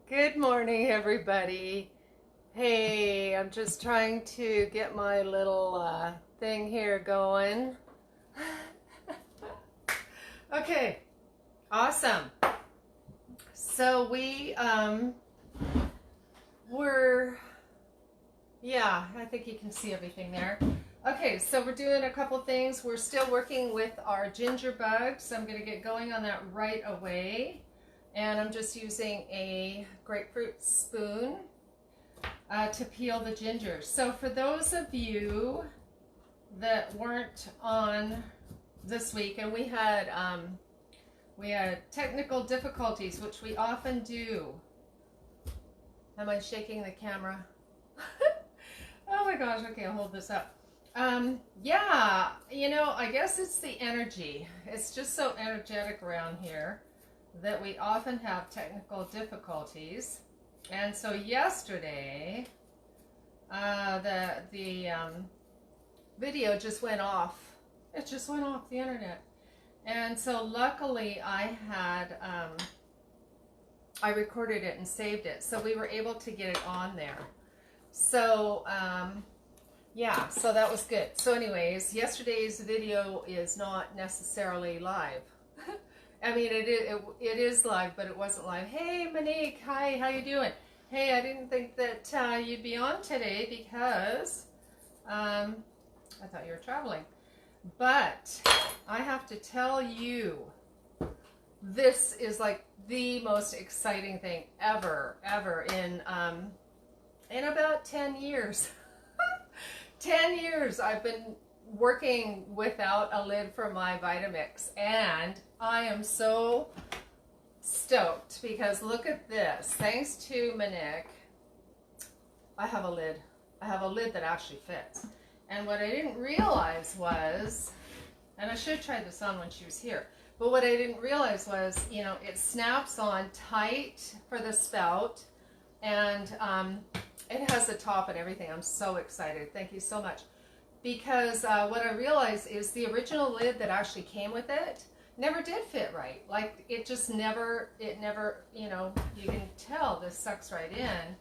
Good morning, everybody. Hey, I'm just trying to get my little thing here going. Okay, awesome. So yeah, I think you can see everything there. Okay, so we're doing a couple things. We're still working with our ginger bugs. I'm going to get going on that right away. And I'm just using a grapefruit spoon to peel the ginger. So for those of you that weren't on this week, and we had technical difficulties, which we often do. Am I shaking the camera? Oh my gosh, okay, I'll hold this up. Yeah, I guess it's the energy. It's just so energetic around here that we often have technical difficulties. And so yesterday, the video just went off. It just went off the internet. And so luckily I recorded it and saved it. So we were able to get it on there. So, yeah, so that was good. So anyways, yesterday's video is not necessarily live. I mean, it is live, but it wasn't live. Hey, Monique, hi, how you doing? Hey, I didn't think that you'd be on today because I thought you were traveling. But I have to tell you, this is like the most exciting thing ever in about 10 years. 10 years I've been working without a lid for my Vitamix, and I am so stoked because look at this. Thanks to Monique, I have a lid. I have a lid that actually fits. And what I didn't realize was, and I should have tried this on when she was here, but what I didn't realize was, it snaps on tight for the spout, and it has the top and everything. I'm so excited. Thank you so much. Because what I realized is the original lid that actually came with it never did fit right. Like it never, you can tell this sucks right in.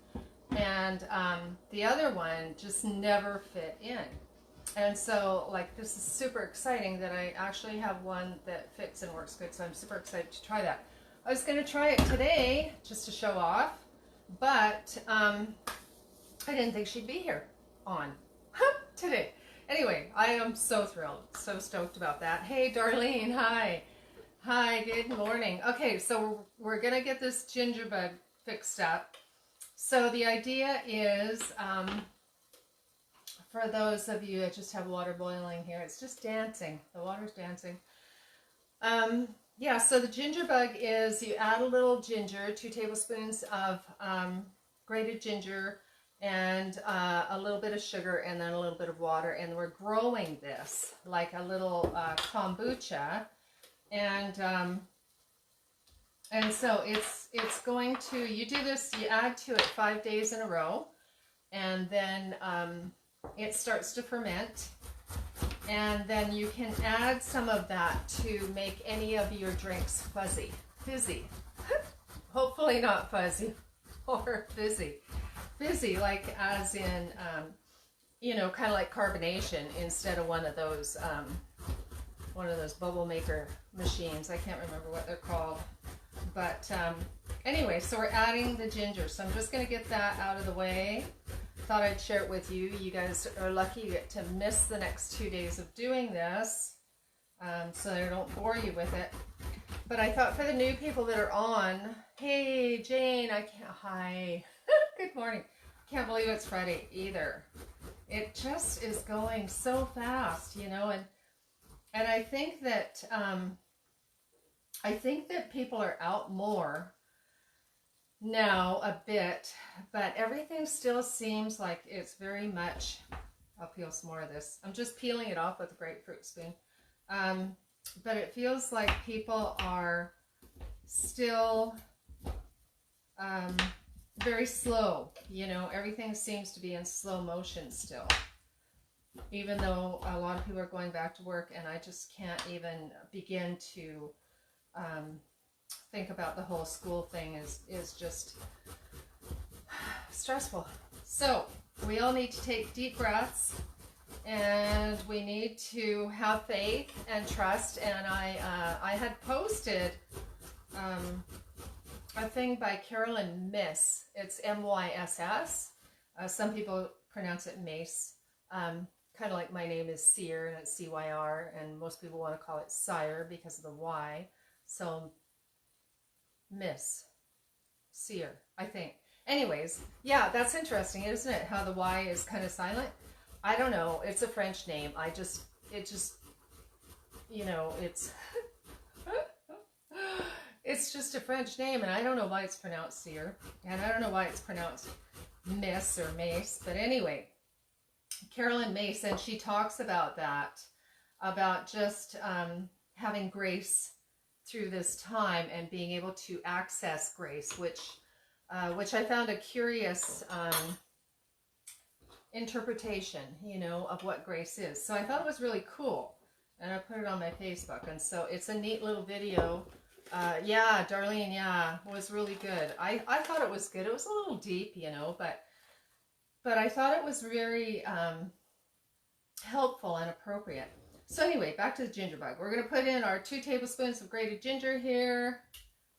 And the other one just never fit in. And so like this is super exciting that I actually have one that fits and works good. So I'm super excited to try that. I was going to try it today just to show off, but I didn't think she'd be here on today. Anyway, I am so thrilled, so stoked about that. Hey, Darlene, hi. Hi, good morning. Okay, so we're going to get this ginger bug fixed up. So the idea is, for those of you that just have water boiling here, it's just dancing. The water's dancing. Yeah, so the ginger bug is you add a little ginger, 2 tablespoons of grated ginger, and a little bit of sugar, and then a little bit of water, and we're growing this like a little kombucha, and so it's going to, you do this, you add to it 5 days in a row, and then it starts to ferment, and then you can add some of that to make any of your drinks fizzy. Hopefully not fuzzy or fizzy. Fizzy, like as in, kind of like carbonation instead of one of those bubble maker machines. I can't remember what they're called. But anyway, so we're adding the ginger. So I'm just going to get that out of the way. Thought I'd share it with you. You guys are lucky you get to miss the next 2 days of doing this, so that I don't bore you with it. But I thought for the new people that are on, hey, Jane, hi. Good morning. Can't believe it's Friday either. It just is going so fast, and I think that people are out more now a bit, but everything still seems like it's very much. I'll peel some more of this. I'm just peeling it off with a grapefruit spoon, but it feels like people are still very slow, everything seems to be in slow motion still, even though a lot of people are going back to work, and I just can't even begin to think about the whole school thing is just stressful. So we all need to take deep breaths, and we need to have faith and trust. And I had posted a thing by Carolyn Miss. It's M-Y-S-S. Some people pronounce it Mace. Kind of like my name is Cyr, and it's C-Y-R, and most people want to call it Sire because of the Y. So Miss Cyr, I think. Anyways, yeah, that's interesting, isn't it? How the Y is kind of silent. I don't know. It's a French name. It just, you know, it's it's just a French name, and I don't know why it's pronounced Cyr, and I don't know why it's pronounced Miss or Mace. But anyway, Carolyn Mace, and she talks about that, about just having grace through this time and being able to access grace, which I found a curious interpretation, you know, of what grace is. So I thought it was really cool, and I put it on my Facebook. And so it's a neat little video. Yeah, Darlene, yeah, was really good. I thought it was good. It was a little deep, you know, but I thought it was very helpful and appropriate. So anyway, back to the ginger bug. We're going to put in our 2 tablespoons of grated ginger here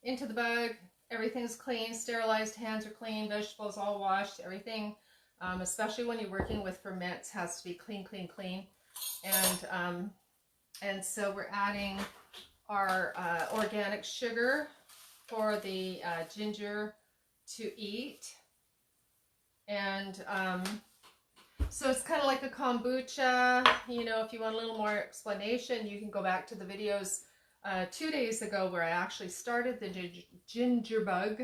into the bug. Everything's clean, sterilized, hands are clean, vegetables all washed, everything, especially when you're working with ferments, has to be clean, clean, clean. And so we're adding our organic sugar for the ginger to eat. And so it's kind of like a kombucha. You know, if you want a little more explanation, you can go back to the videos 2 days ago where I actually started the ginger bug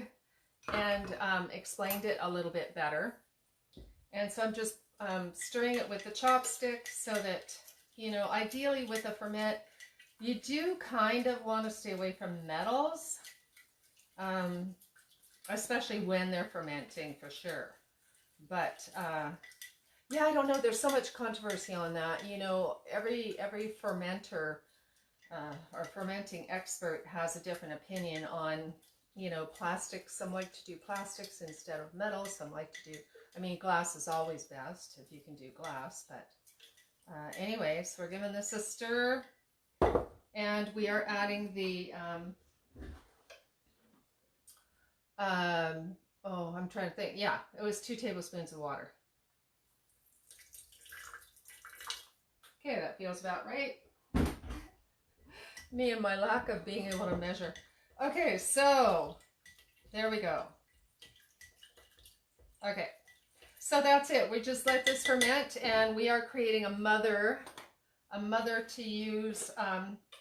and explained it a little bit better. And so I'm just stirring it with the chopstick so that, you know, ideally with a ferment, you do kind of want to stay away from metals, especially when they're fermenting, for sure. But yeah, I don't know. There's so much controversy on that. You know, every fermenter or fermenting expert has a different opinion on, you know, plastics. Some like to do plastics instead of metal. Some like to do, I mean, glass is always best if you can do glass. But anyways, we're giving this a stir, and we are adding the oh, I'm trying to think. Yeah, it was 2 tablespoons of water. Okay, that feels about right. Me and my lack of being able to measure. Okay, so there we go. Okay, so that's it. We just let this ferment, and we are creating a mother to use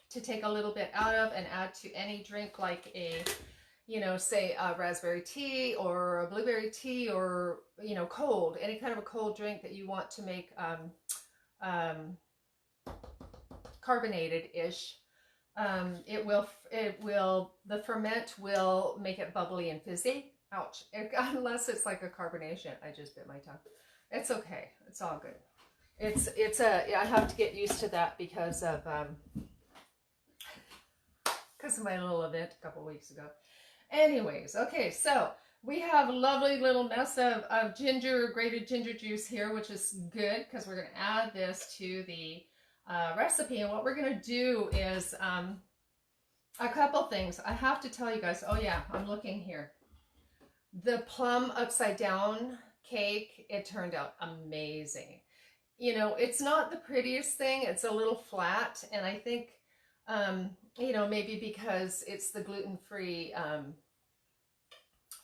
to take a little bit out of and add to any drink, like a, you know, say a raspberry tea or a blueberry tea, or, you know, cold, any kind of a cold drink that you want to make carbonated-ish. The ferment will make it bubbly and fizzy. Ouch. Unless it's like a carbonation. I just bit my tongue. It's okay. It's all good. I have to get used to that because of my little event a couple weeks ago. Anyways, okay, so we have a lovely little mess of grated ginger juice here, which is good because we're going to add this to the recipe. And what we're going to do is a couple things. I have to tell you guys, oh yeah, I'm looking here. The plum upside down cake, it turned out amazing. You know, it's not the prettiest thing. It's a little flat, and I think, you know, maybe because it's the gluten-free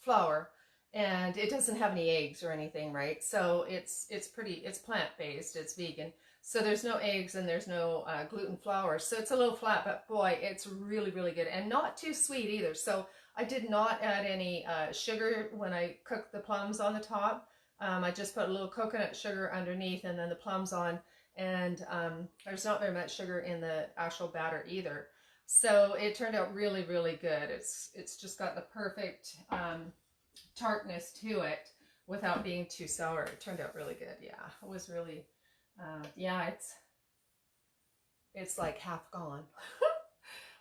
flour, and it doesn't have any eggs or anything, right? So it's plant-based, it's vegan. So there's no eggs and there's no gluten flour. So it's a little flat, but boy, it's really, really good, and not too sweet either. So I did not add any sugar when I cooked the plums on the top. I just put a little coconut sugar underneath and then the plums on, and there's not very much sugar in the actual batter either. So it turned out really, really good. It's just got the perfect tartness to it without being too sour. It turned out really good. Yeah, it was really, yeah, it's like half gone.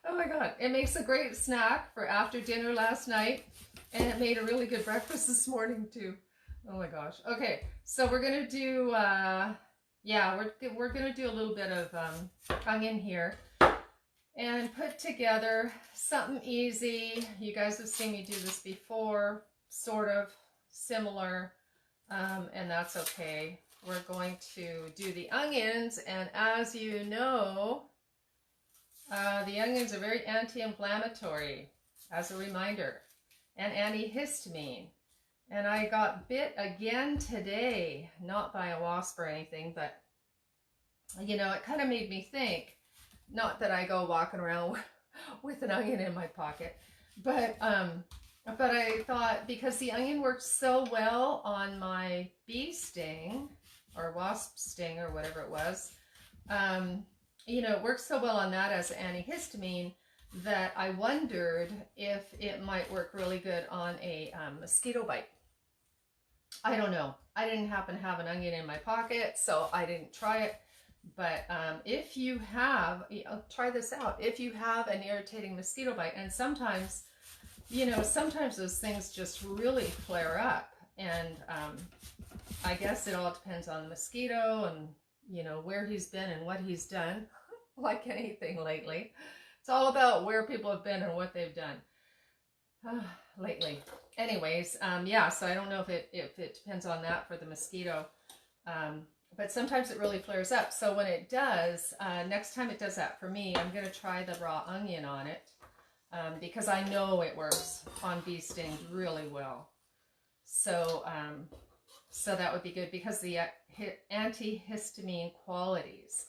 Oh my God. It makes a great snack for after dinner last night. And it made a really good breakfast this morning too. Oh my gosh. Okay. So we're going to do, yeah, we're going to do a little bit of onion here and put together something easy. You guys have seen me do this before, sort of similar, and that's okay. We're going to do the onions, and as you know, the onions are very anti-inflammatory, as a reminder, and antihistamine. And I got bit again today, not by a wasp or anything, but you know, it kind of made me think, not that I go walking around with an onion in my pocket, but I thought, because the onion works so well on my bee sting or wasp sting or whatever it was, you know, it works so well on that as antihistamine that I wondered if it might work really good on a mosquito bite. I don't know. I didn't happen to have an onion in my pocket, so I didn't try it. But if you have, try this out. If you have an irritating mosquito bite, and sometimes, you know, sometimes those things just really flare up. And I guess it all depends on the mosquito and, you know, where he's been and what he's done, like anything lately. It's all about where people have been and what they've done lately. Anyways, yeah, so I don't know if it depends on that for the mosquito. But sometimes it really flares up. So when it does, next time it does that for me, I'm going to try the raw onion on it because I know it works on bee stings really well. So, so that would be good because the antihistamine qualities.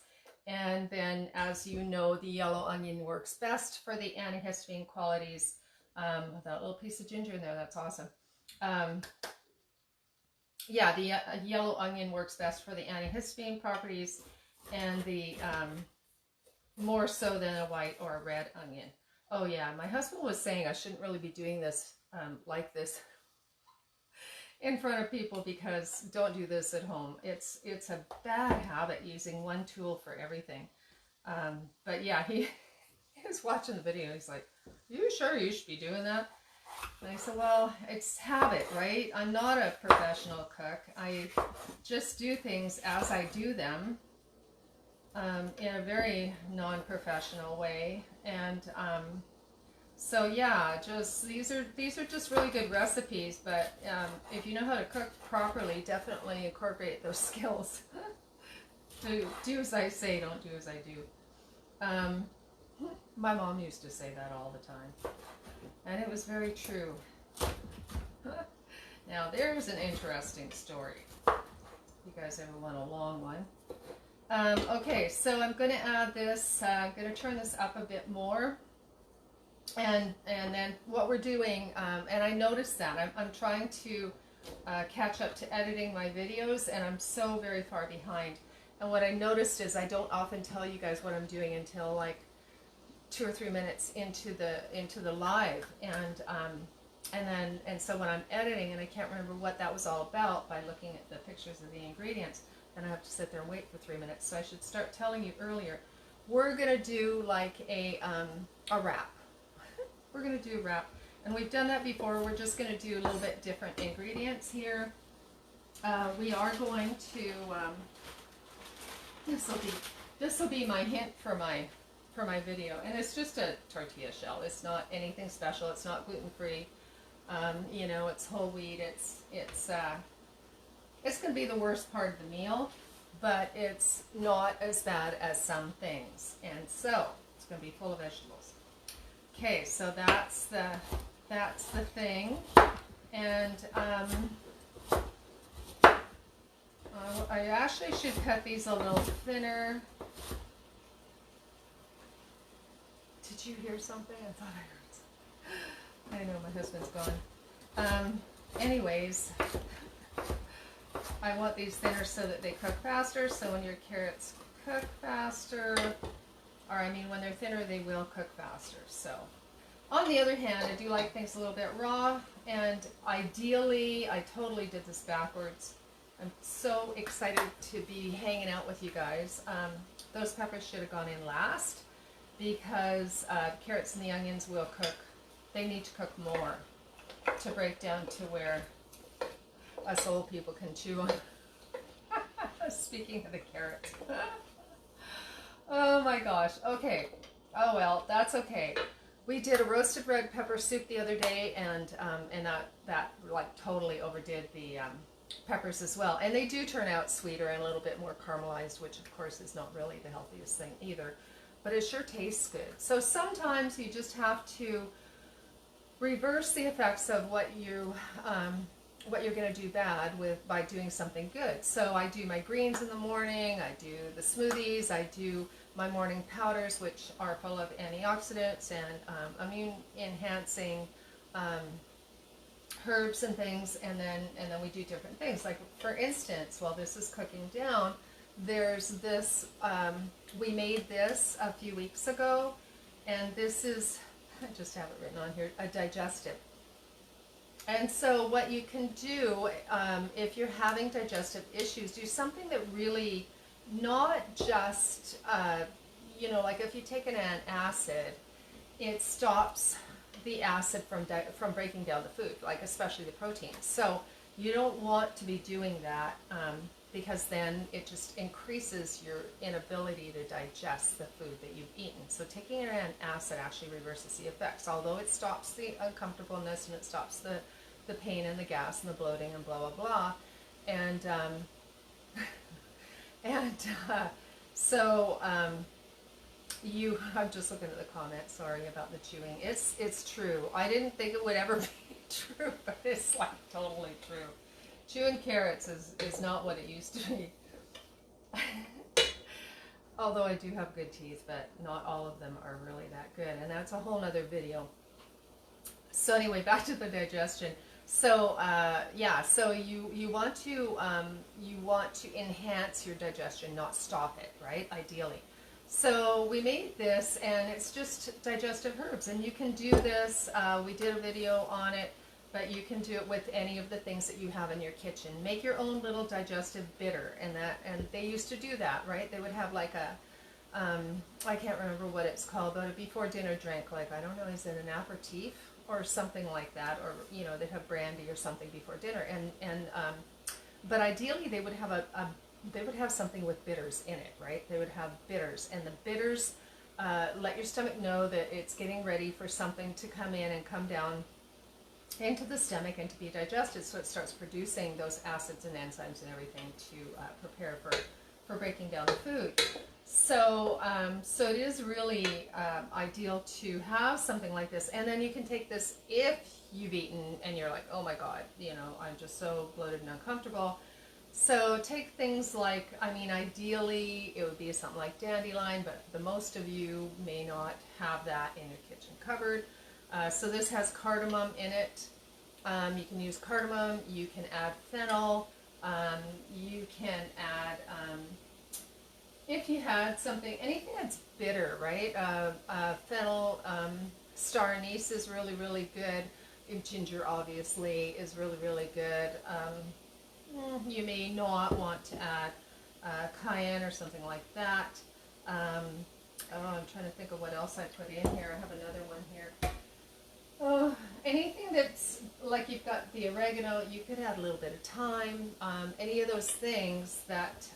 And then, as you know, the yellow onion works best for the antihistamine qualities. That little piece of ginger in there, that's awesome. Yeah, the yellow onion works best for the antihistamine properties, and the more so than a white or a red onion. Oh yeah, my husband was saying I shouldn't really be doing this like this in front of people, because don't do this at home. It's a bad habit using one tool for everything. But yeah, he was watching the video. He's like, "You sure you should be doing that?" And I said, well, it's habit, right? I'm not a professional cook. I just do things as I do them in a very non-professional way. And so yeah, just these are just really good recipes. But if you know how to cook properly, definitely incorporate those skills. Do as I say, don't do as I do. My mom used to say that all the time. And it was very true. Now, there's an interesting story. You guys ever want a long one? Okay, so I'm going to add this. I'm going to turn this up a bit more. And then what we're doing, and I noticed that. I'm trying to catch up to editing my videos, and I'm so very far behind. And what I noticed is I don't often tell you guys what I'm doing until like 2 or 3 minutes into the live, and so when I'm editing and I can't remember what that was all about by looking at the pictures of the ingredients, then I have to sit there and wait for 3 minutes. So I should start telling you earlier. We're gonna do like a wrap. We're gonna do a wrap, and we've done that before. We're just gonna do a little bit different ingredients here. We are going to this will be my hint for my video, and it's just a tortilla shell. It's not anything special. It's not gluten-free. You know, it's whole wheat. It's going to be the worst part of the meal, but it's not as bad as some things, and so it's going to be full of vegetables. Okay, so that's the thing, and I actually should cut these a little thinner. Did you hear something? I thought I heard something. I know, my husband's gone. Anyways, I want these thinner so that they cook faster. So when your carrots cook faster, or I mean when they're thinner, they will cook faster. So on the other hand, I do like things a little bit raw, and ideally, I totally did this backwards. I'm so excited to be hanging out with you guys. Those peppers should have gone in last. because carrots and the onions will cook. They need to cook more to break down to where us old people can chew on. Speaking of the carrots. Oh my gosh. Okay. Oh well, that's okay. We did a roasted red pepper soup the other day, and that like totally overdid the peppers as well. And they do turn out sweeter and a little bit more caramelized, which of course is not really the healthiest thing either. But it sure tastes good. So sometimes you just have to reverse the effects of what you're going to do bad with by doing something good. So I do my greens in the morning, I do the smoothies, I do my morning powders, which are full of antioxidants and immune enhancing herbs and things, and then we do different things. Like for instance, while this is cooking down, there's this, we made this a few weeks ago, and this is, I just have it written on here, a digestive. And so what you can do, if you're having digestive issues, do something that really, not just, like if you take an antacid, it stops the acid from breaking down the food, like especially the proteins. So you don't want to be doing that because then it just increases your inability to digest the food that you've eaten. So taking an antacid actually reverses the effects, although it stops the uncomfortableness and it stops the pain and the gas and the bloating and blah, blah, blah. And, I'm just looking at the comments, sorry about the chewing. It's true. I didn't think it would ever be true, but it's like totally true. Chewing carrots is not what it used to be. Although I do have good teeth, but not all of them are really that good. And that's a whole nother video. So anyway, back to the digestion. So so you want to enhance your digestion, not stop it, right? Ideally. So we made this, and it's just digestive herbs, and you can do this. We did a video on it, but you can do it with any of the things that you have in your kitchen. Make your own little digestive bitter, and they used to do that, right? They would have like a I can't remember what it's called, but a before dinner drink, like, I don't know, is it an aperitif or something like that, or they'd have brandy or something before dinner, but ideally they would have something with bitters in it, right? They would have bitters, and the bitters let your stomach know that it's getting ready for something to come in and come down into the stomach and to be digested, so it starts producing those acids and enzymes and everything to prepare for breaking down the food. So it is really ideal to have something like this, and then you can take this if you've eaten and you're like, oh my god, I'm just so bloated and uncomfortable. So take things like, ideally it would be something like dandelion, but the most of you may not have that in your kitchen cupboard. So this has cardamom in it. You can use cardamom, you can add fennel, you can add, if you had something, anything that's bitter, right? Fennel, star anise is really, really good. Ginger, obviously, is really, really good. You may not want to add cayenne or something like that. I'm trying to think of what else I put in here. I have another one here. Anything that's, like, you've got the oregano, you could add a little bit of thyme. Any of those things that...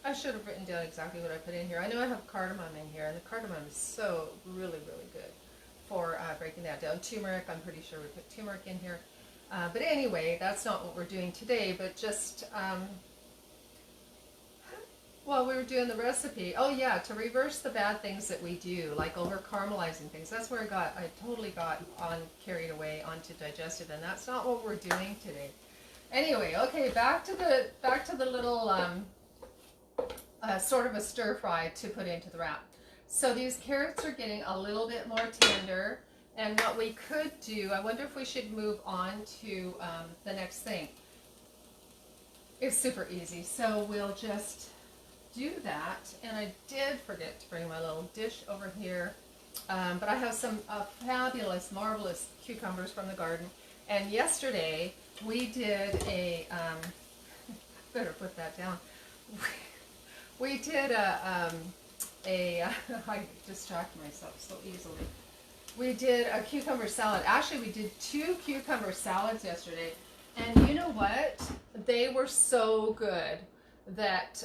I should have written down exactly what I put in here. I know I have cardamom in here, and the cardamom is so really, really good for breaking that down. Turmeric, I'm pretty sure we put turmeric in here. But anyway, that's not what we're doing today, but just, well, we were doing the recipe. Oh yeah, to reverse the bad things that we do, like over caramelizing things. That's where I totally got carried away onto digestive, and that's not what we're doing today. Anyway, okay, back to the little, sort of a stir fry to put into the wrap. So these carrots are getting a little bit more tender, and what we could do, I wonder if we should move on to the next thing. It's super easy, so we'll just do that. And I did forget to bring my little dish over here, but I have some fabulous, marvelous cucumbers from the garden, and yesterday we did a, better put that down. We did a I distract myself so easily. We did a cucumber salad. Actually, we did 2 cucumber salads yesterday. And you know what? They were so good that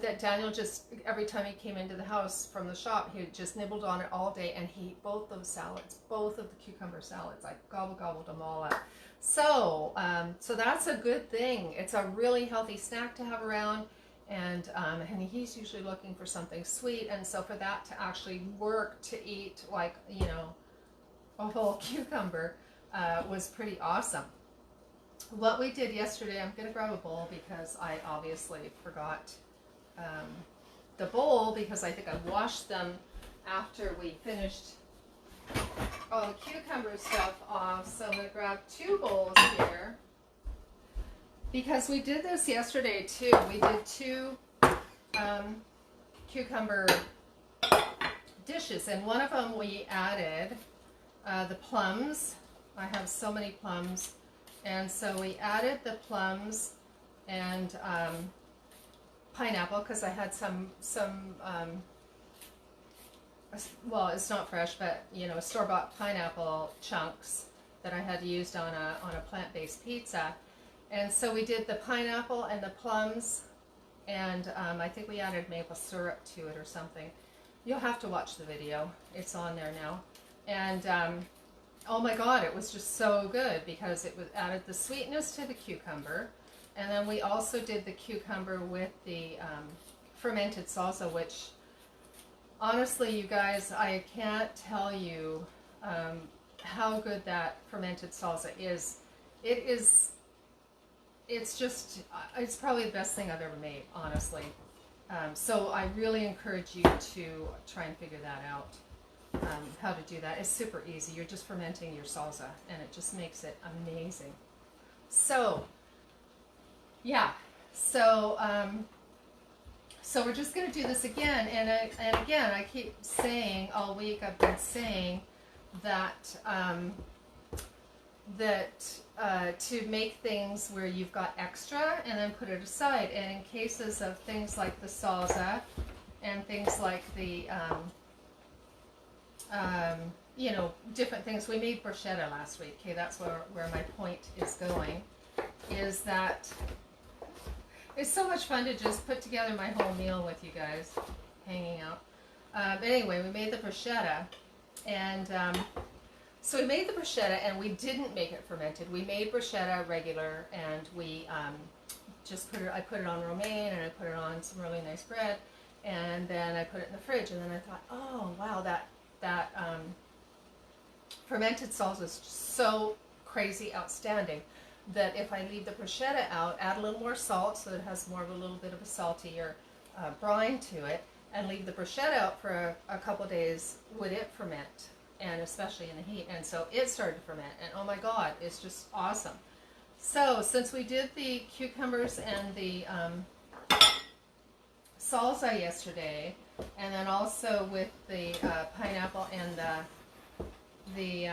that Daniel just, every time he came into the house from the shop, he just nibbled on it all day, and he ate both those salads, both of the cucumber salads. I gobbled them all up. So, so that's a good thing. It's a really healthy snack to have around. And he's usually looking for something sweet, and so for that to actually work to eat, like, you know, a whole cucumber was pretty awesome. What we did yesterday, I'm going to grab a bowl because I obviously forgot the bowl, because I think I washed them after we finished all the cucumber stuff off. So I'm going to grab 2 bowls here. Because we did this yesterday too. We did 2 cucumber dishes, and one of them we added the plums. I have so many plums, and so we added the plums and pineapple, because I had some well, it's not fresh, but you know, store-bought pineapple chunks that I had used on a plant-based pizza. And so we did the pineapple and the plums, and I think we added maple syrup to it or something. You'll have to watch the video. It's on there now. And oh my God, it was just so good, because it added the sweetness to the cucumber. And then we also did the cucumber with the fermented salsa, which honestly, you guys, I can't tell you how good that fermented salsa is. It's just, it's probably the best thing I've ever made, honestly. So I really encourage you to try and figure that out, how to do that. It's super easy. You're just fermenting your salsa, and it just makes it amazing. So, yeah. So, so we're just going to do this again. And again, I keep saying all week, I've been saying that to make things where you've got extra and then put it aside. And in cases of things like the salsa and things like the, you know, different things. We made bruschetta last week. Okay, that's where my point is going, is that it's so much fun to just put together my whole meal with you guys, hanging out. But anyway, we made the bruschetta, and so we made the bruschetta, and we didn't make it fermented. We made bruschetta regular, and we just I put it on romaine, and I put it on some really nice bread, and then I put it in the fridge. And then I thought, oh wow, that fermented salsa is just so crazy outstanding that if I leave the bruschetta out, add a little more salt so that it has more of a little bit of a saltier brine to it, and leave the bruschetta out for a couple days, would it ferment? And especially in the heat. And so it started to ferment, and oh my God, it's just awesome. So since we did the cucumbers and the salsa yesterday, and then also with the pineapple and the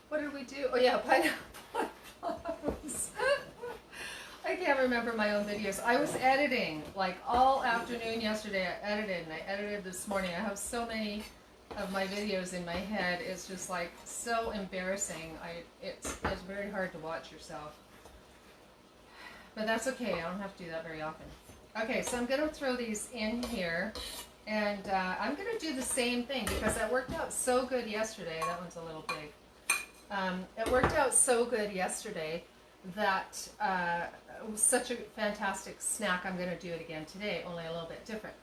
what did we do? Oh yeah, pineapple. I can't remember my own videos. I was editing like all afternoon yesterday. I edited, and I edited this morning. I have so many of my videos in my head. It's just like so embarrassing. It's very hard to watch yourself. But that's okay. I don't have to do that very often. Okay, so I'm going to throw these in here. And I'm going to do the same thing because that worked out so good yesterday. That one's a little big. It worked out so good yesterday that it was such a fantastic snack. I'm going to do it again today, only a little bit different.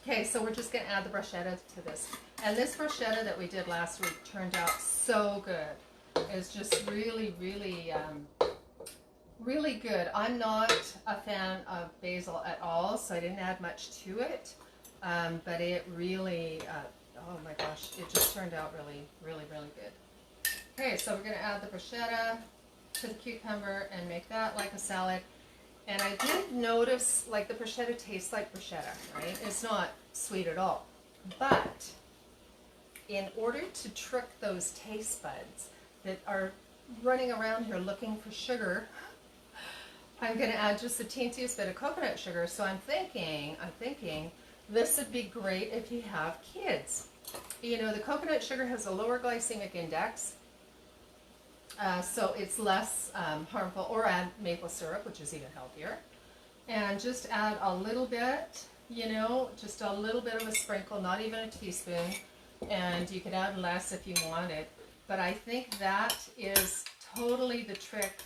Okay, so we're just going to add the bruschetta to this. And this bruschetta that we did last week turned out so good. It's just really, really, really good. I'm not a fan of basil at all, so I didn't add much to it. But it really, oh my gosh, it just turned out really, really, really good. Okay, so we're going to add the bruschetta to the cucumber and make that like a salad. And I did notice, like, the bruschetta tastes like bruschetta, right? It's not sweet at all. But in order to trick those taste buds that are running around here looking for sugar, I'm going to add just the teensiest bit of coconut sugar. So I'm thinking this would be great if you have kids. You know, the coconut sugar has a lower glycemic index, so it's less harmful. Or add maple syrup, which is even healthier. And just add a little bit, you know, just a little bit of a sprinkle, not even a teaspoon. And you could add less if you wanted. But I think that is totally the trick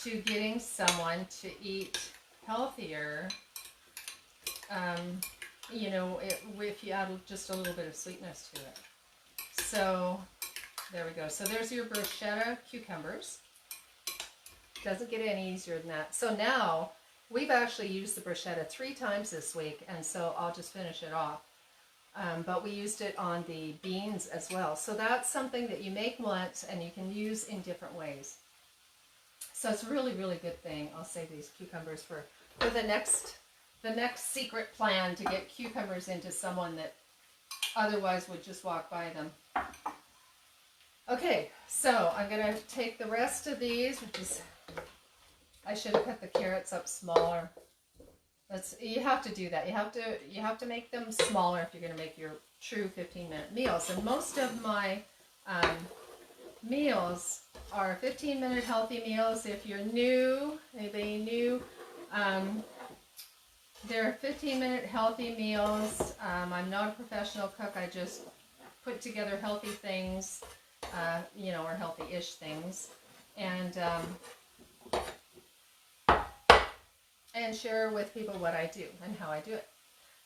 to getting someone to eat healthier. You know, if you add just a little bit of sweetness to it. So there we go. So there's your bruschetta cucumbers. Doesn't get any easier than that. So now we've actually used the bruschetta 3 times this week, and so I'll just finish it off. But we used it on the beans as well. So that's something that you make once and you can use in different ways. So it's a really, really good thing. I'll save these cucumbers for the next secret plan to get cucumbers into someone that otherwise would just walk by them. Okay, so I'm going to take the rest of these, which is, I should have cut the carrots up smaller. You have to do that. You have to make them smaller if you're going to make your true 15-minute meals. And most of my meals are 15-minute healthy meals. If you're new, anybody new, they're 15-minute healthy meals. I'm not a professional cook. I just put together healthy things, you know, or healthy-ish things, and share with people what I do and how I do it.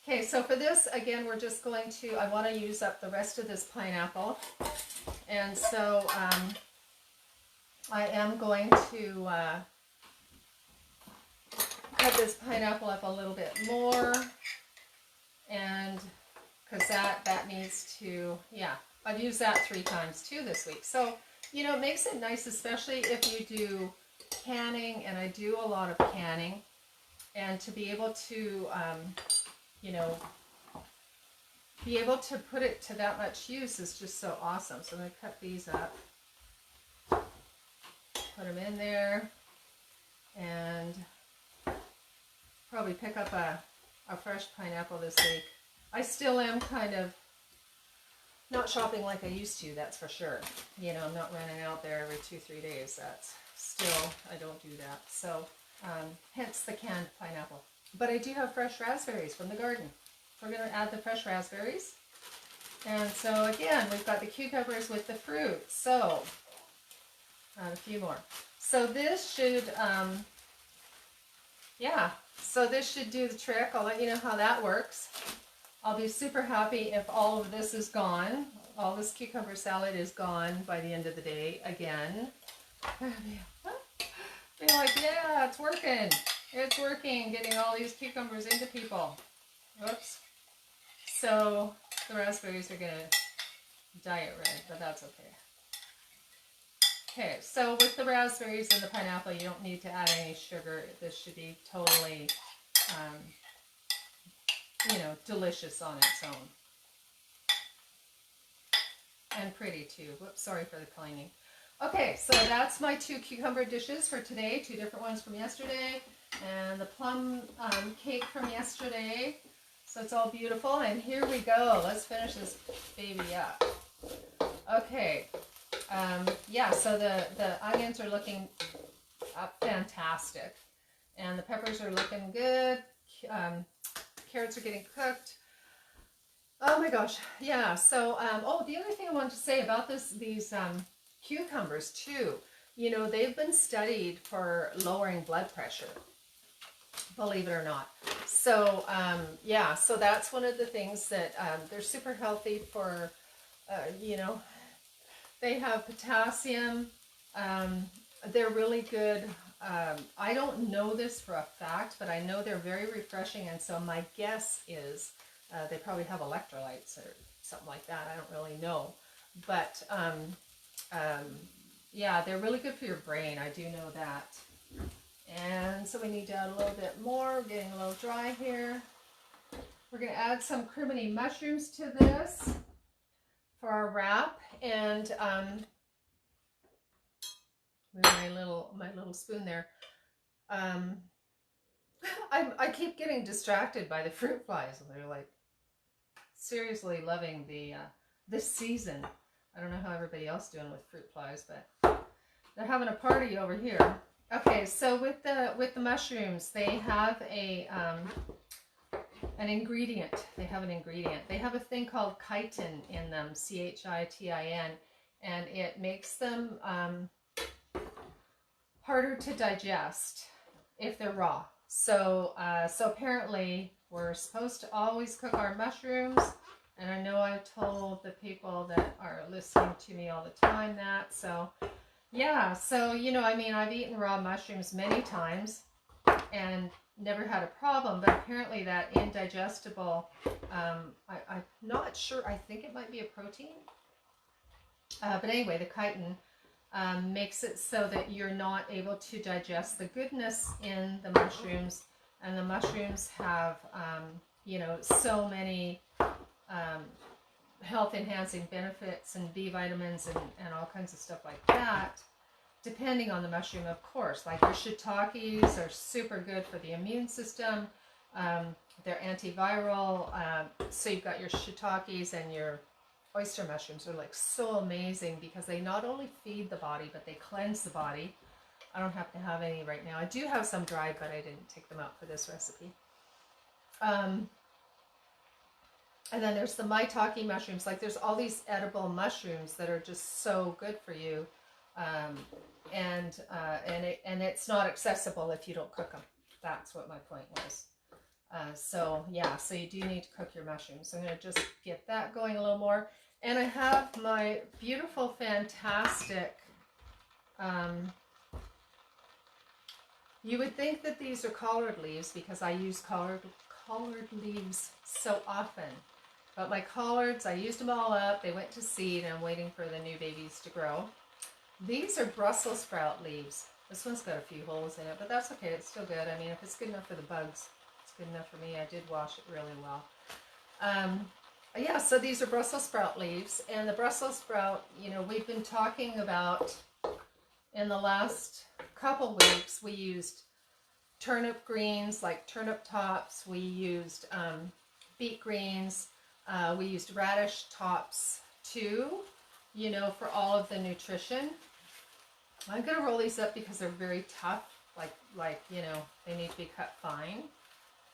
Okay, so for this, again, we're just going to, I want to use up the rest of this pineapple. And so I am going to cut this pineapple up a little bit more. And because that needs to, yeah, I've used that 3 times too this week. So, you know, it makes it nice, especially if you do canning, and I do a lot of canning. And to be able to, you know, be able to put it to that much use is just so awesome. So I'm going to cut these up, put them in there, and probably pick up a fresh pineapple this week. I still am kind of not shopping like I used to, that's for sure. You know, I'm not running out there every 2-3 days. That's still, I don't do that. So, hence the canned pineapple. But I do have fresh raspberries from the garden. We're going to add the fresh raspberries. And so again, we've got the cucumbers with the fruit. So, add a few more. So this should, yeah, so this should do the trick. I'll let you know how that works. I'll be super happy if all of this is gone. All this cucumber salad is gone by the end of the day again. Be like, yeah, it's working. It's working, getting all these cucumbers into people. Whoops. So the raspberries are going to dye it red, but that's okay. Okay, so with the raspberries and the pineapple, you don't need to add any sugar. This should be totally, you know, delicious on its own. And pretty too. Whoops, sorry for the cleaning. Okay, so that's my 2 cucumber dishes for today. 2 different ones from yesterday. And the plum cake from yesterday. So it's all beautiful. And here we go. Let's finish this baby up. Okay. Yeah, so the onions are looking fantastic. And the peppers are looking good. Carrots are getting cooked. Oh my gosh. Yeah, so, oh, the other thing I wanted to say about these cucumbers too, you know, they've been studied for lowering blood pressure, believe it or not. So yeah, so that's one of the things that they're super healthy for. You know, they have potassium. They're really good. I don't know this for a fact, but I know they're very refreshing, and so my guess is they probably have electrolytes or something like that. I don't really know, but yeah, they're really good for your brain. I do know that. And so we need to add a little bit more. We're getting a little dry here. We're going to add some criminy mushrooms to this for our wrap. And my little spoon there. Um, I keep getting distracted by the fruit flies, and they're like seriously loving the this season. I don't know how everybody else is doing with fruit flies, but they're having a party over here. Okay, so with the mushrooms, they have an ingredient. They have an ingredient. They have a thing called chitin in them, chitin, and it makes them harder to digest if they're raw. So apparently we're supposed to always cook our mushrooms, and I know I've told the people that are listening to me all the time that. So yeah, so I mean, I've eaten raw mushrooms many times and never had a problem, but apparently that indigestible, I'm not sure, I think it might be a protein, but anyway, the chitin makes it so that you're not able to digest the goodness in the mushrooms, and the mushrooms have, so many health enhancing benefits and B vitamins and all kinds of stuff like that, depending on the mushroom, of course. Like your shiitakes are super good for the immune system. They're antiviral. So you've got your shiitakes, and your oyster mushrooms are like so amazing because they not only feed the body, but they cleanse the body. I don't happen to have any right now. I do have some dried, but I didn't take them out for this recipe. And then there's the maitake mushrooms. Like there's all these edible mushrooms that are just so good for you. And it's not accessible if you don't cook them. That's what my point was. So you do need to cook your mushrooms. So I'm going to just get that going a little more. And I have my beautiful, fantastic, you would think that these are collard leaves because I use collard leaves so often. But my collards, I used them all up. They went to seed, and I'm waiting for the new babies to grow. These are Brussels sprout leaves. This one's got a few holes in it, but that's okay. It's still good. I mean, if it's good enough for the bugs, it's good enough for me. I did wash it really well. So these are Brussels sprout leaves. And the Brussels sprout, we've been talking about in the last couple weeks, we used turnip greens, like turnip tops. We used beet greens. We used radish tops too, for all of the nutrition. I'm going to roll these up because they're very tough, like they need to be cut fine.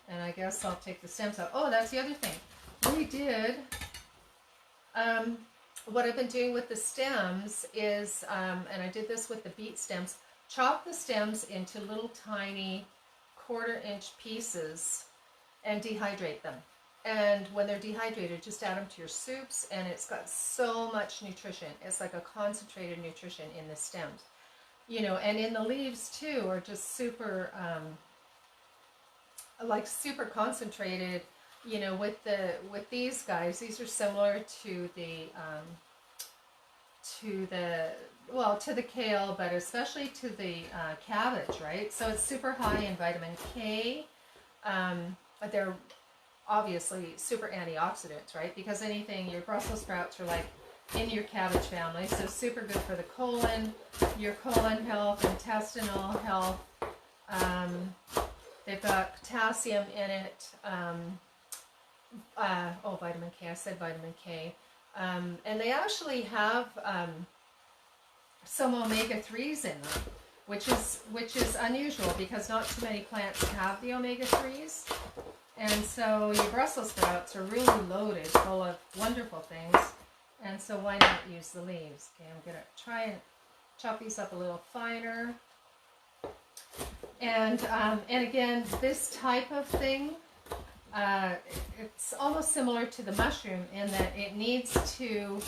And I guess I'll take the stems out. Oh, that's the other thing. We did, what I've been doing with the stems is, and I did this with the beet stems, chop the stems into little tiny 1/4 inch pieces and dehydrate them. And when they're dehydrated, just add them to your soups, and it's got so much nutrition. It's like a concentrated nutrition in the stems. And in the leaves too are just super, super concentrated. With these guys, these are similar to the kale, but especially to the cabbage, right? So it's super high in vitamin K. But they're obviously super antioxidants, right? Because your Brussels sprouts are like in your cabbage family, so super good for the colon, your colon health, intestinal health. They've got potassium in it. Vitamin K. I said vitamin K. And they actually have some omega-3s in them, which is unusual because not too many plants have the omega-3s. And so your Brussels sprouts are really loaded full of wonderful things. And so why not use the leaves? Okay, I'm going to try and chop these up a little finer. And again, this type of thing, it's almost similar to the mushroom in that it needs to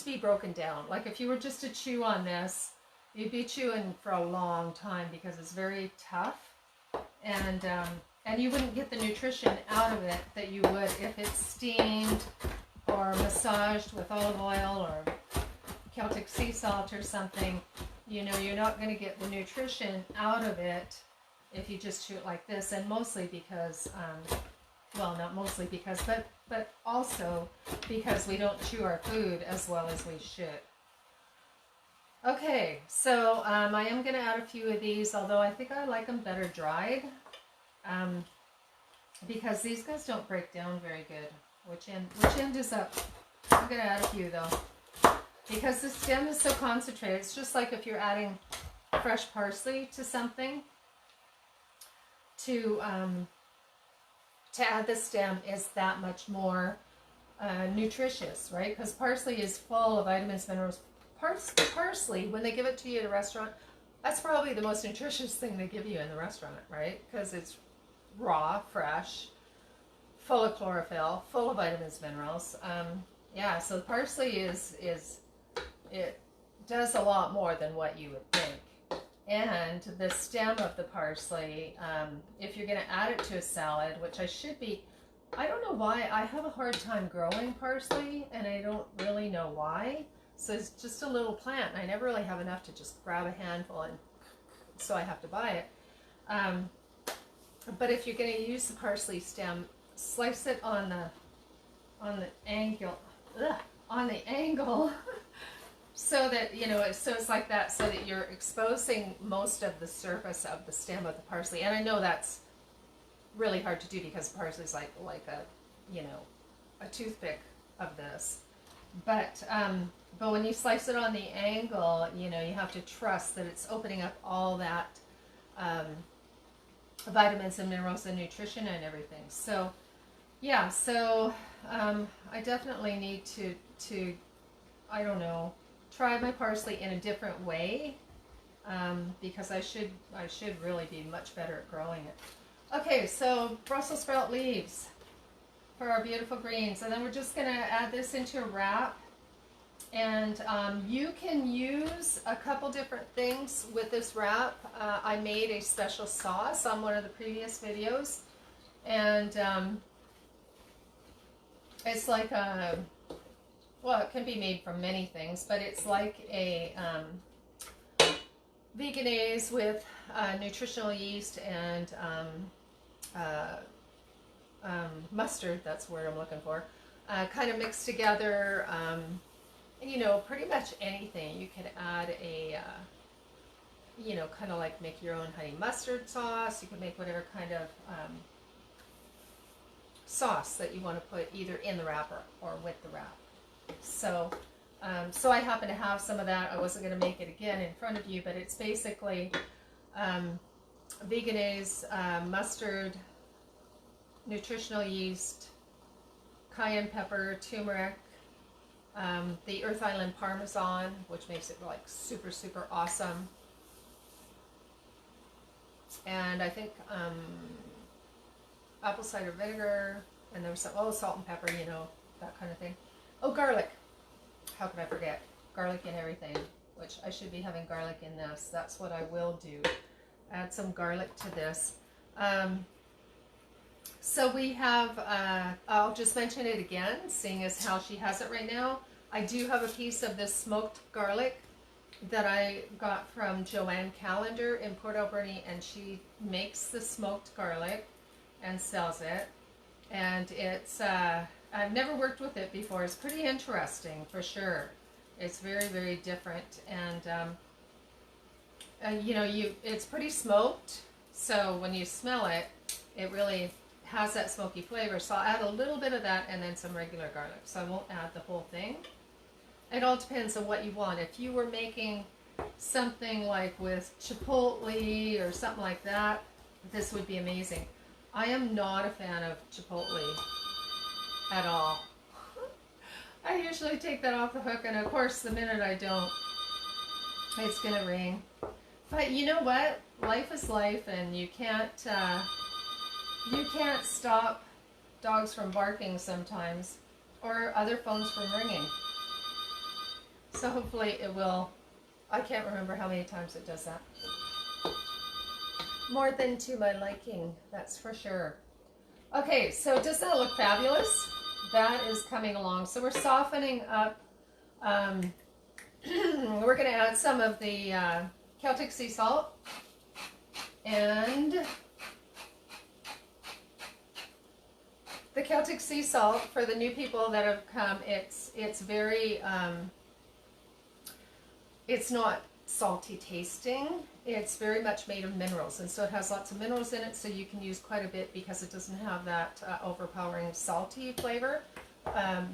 be broken down. Like if you were just to chew on this, you'd be chewing for a long time because it's very tough. And you wouldn't get the nutrition out of it that you would if it's steamed or massaged with olive oil or Celtic sea salt or something. You're not going to get the nutrition out of it if you just chew it like this. And mostly because, not mostly because, but also because we don't chew our food as well as we should. Okay, so I am going to add a few of these, although I think I like them better dried, because these guys don't break down very good. Which end is up? I'm going to add a few though, because the stem is so concentrated. It's just like if you're adding fresh parsley to something. To add the stem is that much more nutritious, right? Because parsley is full of vitamins, minerals. Parsley, when they give it to you at a restaurant, that's probably the most nutritious thing they give you in the restaurant, right? Because it's raw, fresh, full of chlorophyll, full of vitamins, minerals. Yeah, so parsley it does a lot more than what you would think. And the stem of the parsley, if you're going to add it to a salad, which I don't know why, I have a hard time growing parsley, and I don't really know why. So it's just a little plant, and I never really have enough to just grab a handful, and so I have to buy it. But if you're going to use the parsley stem, slice it on the angle, so that, so it's like that, so that you're exposing most of the surface of the stem of the parsley. And I know that's really hard to do because parsley is like a toothpick of this. But when you slice it on the angle, you have to trust that it's opening up all that vitamins and minerals and nutrition and everything. So yeah, I definitely need to I don't know, try my parsley in a different way, because I should really be much better at growing it. Okay, so Brussels sprout leaves for our beautiful greens, and then we're just going to add this into a wrap. And you can use a couple different things with this wrap. I made a special sauce on one of the previous videos, and it's like it can be made from many things, but it's like a veganese with nutritional yeast and mustard, that's the word I'm looking for, kind of mixed together. Pretty much anything. You could add a, kind of like make your own honey mustard sauce. You can make whatever kind of sauce that you want to put either in the wrapper or with the wrap. So I happen to have some of that. I wasn't going to make it again in front of you, but it's basically veganese, mustard, nutritional yeast, cayenne pepper, turmeric, the Earth Island Parmesan, which makes it like super, super awesome. And I think apple cider vinegar, and there was some, salt and pepper, that kind of thing. Oh, garlic. How could I forget? Garlic in everything, which I should be having garlic in this. That's what I will do. Add some garlic to this. So we have, I'll just mention it again, seeing as how she has it right now. I do have a piece of this smoked garlic that I got from Joanne Callender in Port Alberni, and she makes the smoked garlic and sells it. And it's, I've never worked with it before. It's pretty interesting for sure. It's very, very different. And, it's pretty smoked. So when you smell it, it really has that smoky flavor. So I'll add a little bit of that and then some regular garlic. So I won't add the whole thing. It all depends on what you want. If you were making something like with chipotle or something like that, this would be amazing. I am not a fan of chipotle at all. I usually take that off the hook, and of course the minute I don't, it's gonna ring. But you know what? Life is life, and you can't stop dogs from barking sometimes, or other phones from ringing. So hopefully it will. I can't remember how many times it does that. More than to my liking, that's for sure. Okay, so does that look fabulous? That is coming along. So we're softening up. We're going to add some of the Celtic sea salt. And the Celtic sea salt, for the new people that have come, it's very it's not salty tasting. It's very much made of minerals, and so it has lots of minerals in it, so you can use quite a bit because it doesn't have that overpowering salty flavor.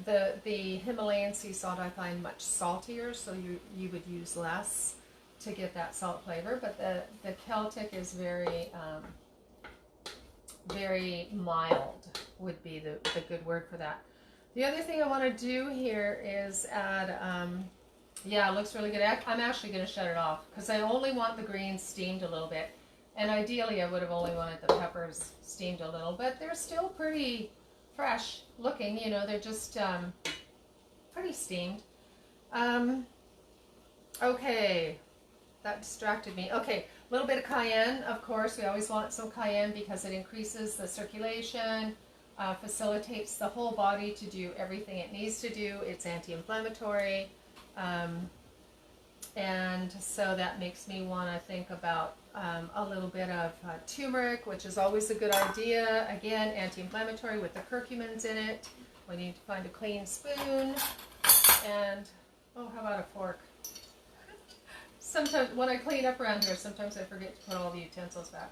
The Himalayan sea salt I find much saltier, so you would use less to get that salt flavor, but the Celtic is very very mild would be the good word for that. The other thing I want to do here is add, yeah, it looks really good. I'm actually going to shut it off because I only want the greens steamed a little bit. And ideally I would have only wanted the peppers steamed a little, but they're still pretty fresh looking, you know, they're just pretty steamed. Okay, that distracted me. Okay, a little bit of cayenne, of course. We always want some cayenne because it increases the circulation, facilitates the whole body to do everything it needs to do. It's anti-inflammatory. And so that makes me want to think about a little bit of turmeric, which is always a good idea. Again, anti-inflammatory with the curcumins in it. We need to find a clean spoon. And, oh, how about a fork? Sometimes when I clean up around here, sometimes I forget to put all the utensils back.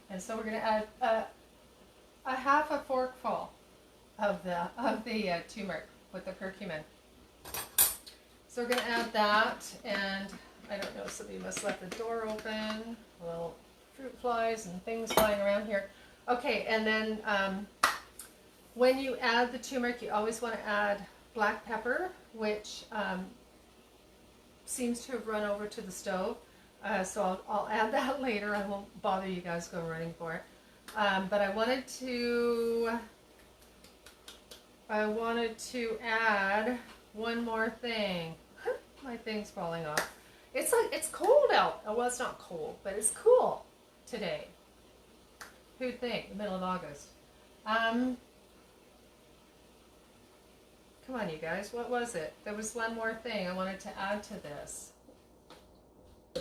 And so we're going to add a half a forkful of the turmeric with the curcumin. So we're going to add that, and I don't know, somebody must have left the door open. Little fruit flies and things flying around here. Okay, and then when you add the turmeric, you always want to add black pepper, which seems to have run over to the stove. So I'll add that later. I won't bother you guys go running for it. But I wanted to add one more thing. My thing's falling off. It's like, it's cold out. Oh, well, it's not cold, but it's cool today. Who'd think? The middle of August. Come on, you guys. What was it? There was one more thing I wanted to add to this.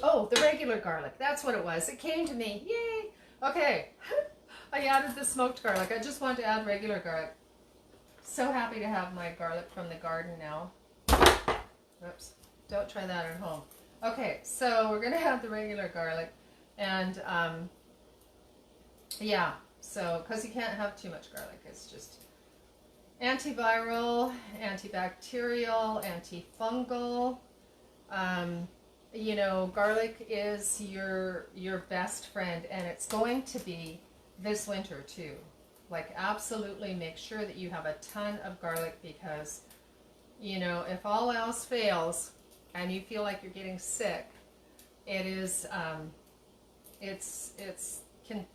Oh, the regular garlic. That's what it was. It came to me. Yay! Okay. I added the smoked garlic. I just wanted to add regular garlic. So happy to have my garlic from the garden now. Oops. Don't try that at home. Okay, so we're going to have the regular garlic. And, yeah, so, because you can't have too much garlic. It's just antiviral, antibacterial, antifungal. You know, garlic is your best friend, and it's going to be this winter too. Like, absolutely make sure that you have a ton of garlic because, you know, if all else fails and you feel like you're getting sick, it is, it can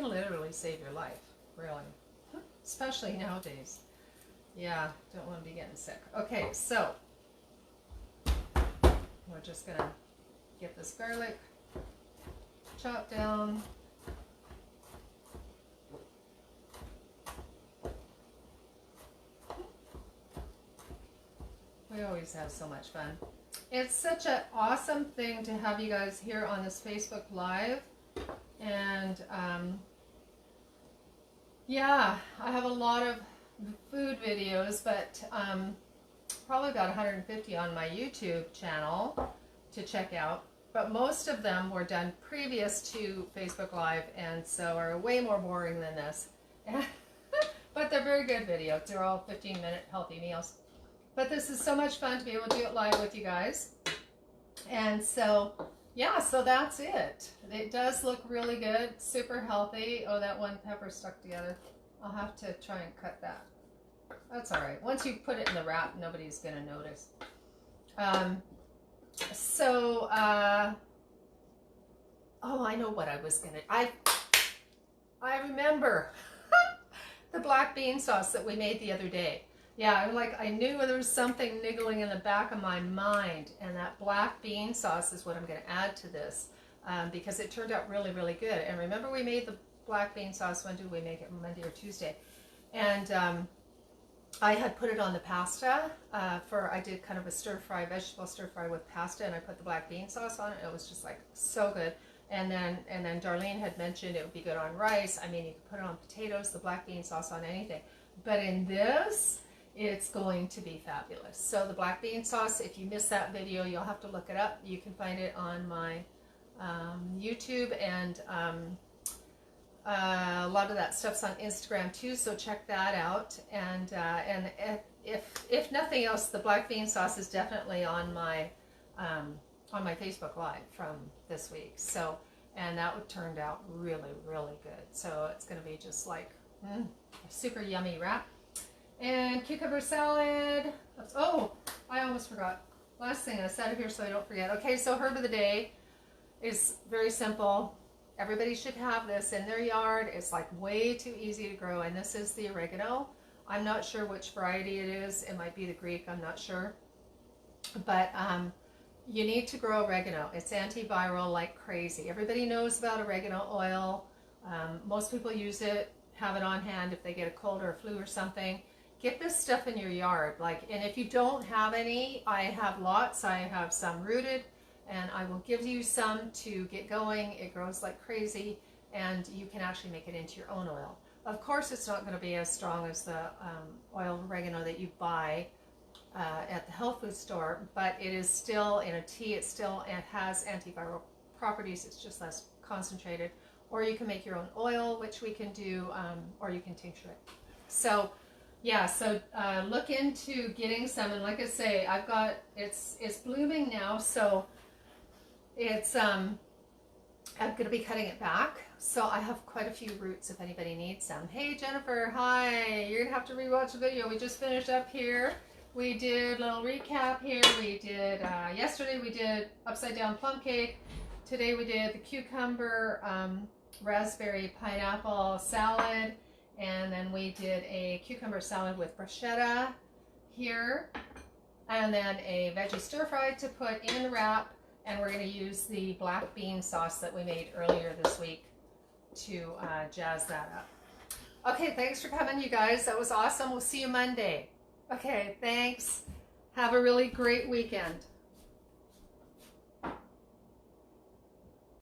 literally save your life, really, especially nowadays. Yeah, don't want to be getting sick. Okay, so we're just gonna get this garlic chopped down. We always have so much fun. It's such an awesome thing to have you guys here on this Facebook Live. And yeah, I have a lot of food videos, but probably about 150 on my YouTube channel to check out. But most of them were done previous to Facebook Live, and so are way more boring than this. But they're very good videos. They're all 15-minute healthy meals. But this is so much fun to be able to do it live with you guys. And so, yeah, so that's it. It does look really good, super healthy. Oh, that one pepper stuck together. I'll have to try and cut that. That's all right. Once you put it in the wrap, nobody's going to notice. Oh, I know what I was going to... I remember the black bean sauce that we made the other day. Yeah, I knew there was something niggling in the back of my mind, and that black bean sauce is what I'm going to add to this because it turned out really, really good. And remember, we made the black bean sauce. When did we make it? Monday or Tuesday? And I had put it on the pasta I did kind of a stir-fry, vegetable stir-fry with pasta, and I put the black bean sauce on it. It was just like so good. And then Darlene had mentioned it would be good on rice. I mean, you could put it on potatoes, the black bean sauce on anything. But in this, it's going to be fabulous. So the black bean sauce, if you missed that video, you'll have to look it up. You can find it on my YouTube, and a lot of that stuff's on Instagram too, so check that out. And if nothing else, the black bean sauce is definitely on my Facebook Live from this week. So, and that turned out really, really good. So it's going to be just like a super yummy wrap. And cucumber salad. Oh, I almost forgot. Last thing I said it here so I don't forget. Okay, so herb of the day is very simple. Everybody should have this in their yard. It's like way too easy to grow, and this is the oregano. I'm not sure which variety it is. It might be the Greek, I'm not sure. But you need to grow oregano. It's antiviral like crazy. Everybody knows about oregano oil. Most people use it, have it on hand if they get a cold or a flu or something. Get this stuff in your yard. And if you don't have any, I have lots. I have some rooted, and I will give you some to get going. It grows like crazy, and you can actually make it into your own oil. Of course, it's not going to be as strong as the oil of oregano that you buy at the health food store, but it is still in a tea. It has antiviral properties. It's just less concentrated. Or you can make your own oil, which we can do, or you can tincture it. So yeah, so look into getting some, and like I say, I've got, it's blooming now, so it's I'm going to be cutting it back, so I have quite a few roots if anybody needs some. Hey Jennifer, hi, you're gonna have to rewatch the video. We just finished up here. We did a little recap here. We did yesterday we did upside down plum cake. Today we did the cucumber raspberry pineapple salad. And then we did a cucumber salad with bruschetta here. And then a veggie stir fry to put in the wrap. And we're going to use the black bean sauce that we made earlier this week to jazz that up. Okay, thanks for coming, you guys. That was awesome. We'll see you Monday. Okay, thanks. Have a really great weekend.